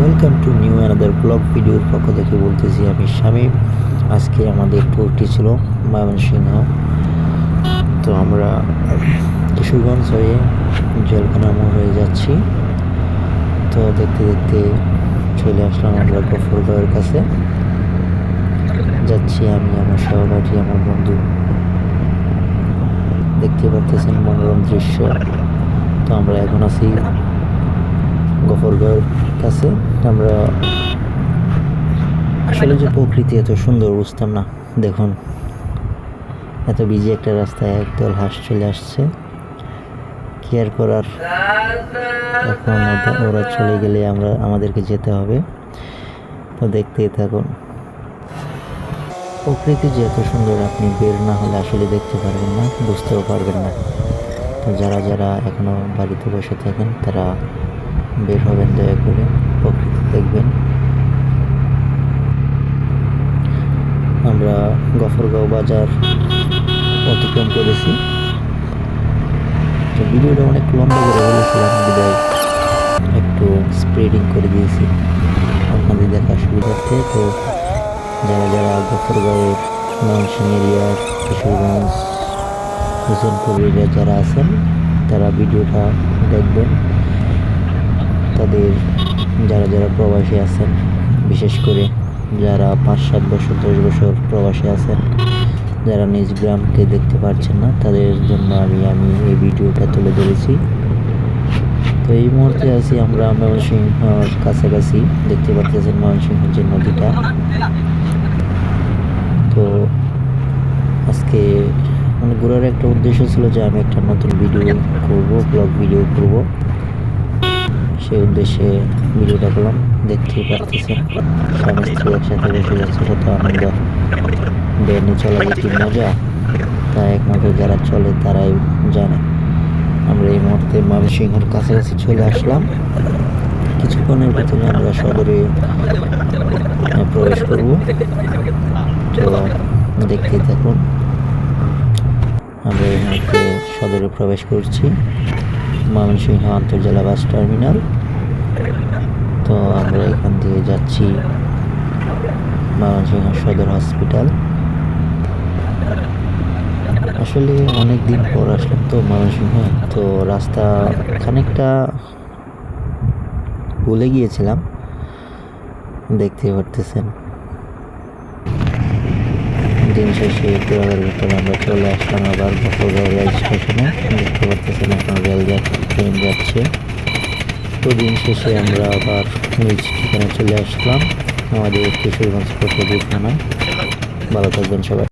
Welcome to new another blog ভিডিওর পক্ষ থেকে বলতেছি আমি শামীম। আজকে আমাদের ট্যুরটি ছিল ময়মনসিংহ। তো আমরা কিশোরগঞ্জ হয়ে জলখানা মোড় হয়ে যাচ্ছি। তো দেখতে দেখতে চলে আসলাম আমরা গফরগাঁওয়ের কাছে। যাচ্ছি আমি, আমার সহপাঠী, আমার বন্ধু। দেখতে পাচ্ছেন মনোরম দৃশ্য। তো আমরা এখন আছি গফরগাঁওয়ের কাছে। আমরা আসলে যে প্রকৃতি এত সুন্দর বুঝতাম না। দেখুন, এত বিজি একটা রাস্তায় একদল হাঁস চলে আসছে। কেয়ার করার, এখন ওরা চলে গেলে আমাদেরকে যেতে হবে। তো দেখতেই থাকুন। প্রকৃতি যে এত সুন্দর, আপনি বের না হলে আসলে দেখতে পারবেন না, বুঝতেও পারবেন না। তো যারা যারা এখনো বাড়িতে বসে থাকেন তারা বের হবেন, দয়া করে প্রকৃতি দেখবেন। আমরা গফরগাঁও বাজার অতিক্রম করেছি। তো ভিডিওটা অনেক লম্বা করে বলেছিলাম, বিদায় একটু স্প্রেডিং করে দিয়েছি আপনাদের দেখার সুবিধার্থে। তো যারা যারা গফরগাঁওয়ের ময়মনসিংহ এরিয়ার, কিশোরগঞ্জ, হোসেনপুর এরিয়া যারা আছেন তারা ভিডিওটা দেখবেন। তাদের যারা যারা প্রবাসী আছেন, বিশেষ করে যারা 5-7 বছর 10 বছর প্রবাসী আছেন, যারা নিজ গ্রামকে দেখতে পারছেন না, তাদের জন্য আমি এই ভিডিওটা তুলে ধরেছি। তো এই মুহূর্তে আছি আমরা ময়মনসিংহর কাছাকাছি। দেখতে পাচ্ছেন ময়মনসিংহ যে নদীটা। তো আজকে ঘোরার একটা উদ্দেশ্য ছিল যে আমি একটা নতুন ভিডিও করব, ব্লগ ভিডিও করব। সেই উদ্দেশ্যে ভিডিওটা করলাম। দেখতেই পাচ্ছেন স্বামী স্ত্রী একসাথে বসে যাচ্ছে, কত আনন্দ। বেনে চলা যে কি মজা, তা একমাত্র যারা চলে তারাই জানে। আমরা এই মুহূর্তে ময়মনসিংহের কাছাকাছি চলে আসলাম। কিছুক্ষণের ভিতরে আমরা সদরে প্রবেশ করব। তো দেখতেই থাকুন। আমরা এই মুহূর্তে সদরে প্রবেশ করছি, ময়মনসিংহ আন্তর্জেলা বাস টার্মিনাল। তো আমরা এখান দিয়ে যাচ্ছি ময়মনসিংহ সদর হসপিটাল। আসলে অনেক দিন পর আসলাম তো ময়মনসিংহ, তো রাস্তা খানিকটা ভুলে গিয়েছিলাম, দেখতে পারতেছেন। দিন শেষে ঘোরাঘুরির ভিতরে আমরা চলে আসলাম আবার গফরগাঁও রেল স্টেশনে। দেখতে পারতেছেন এখন ট্রেন যাচ্ছে। তো দিন শেষে আমরা আবার নিজ ঠিকানা চলে আসলাম, আমাদের কিশোরগঞ্জ কোতোয়ালি থানা। ভালো থাকবেন সবাই।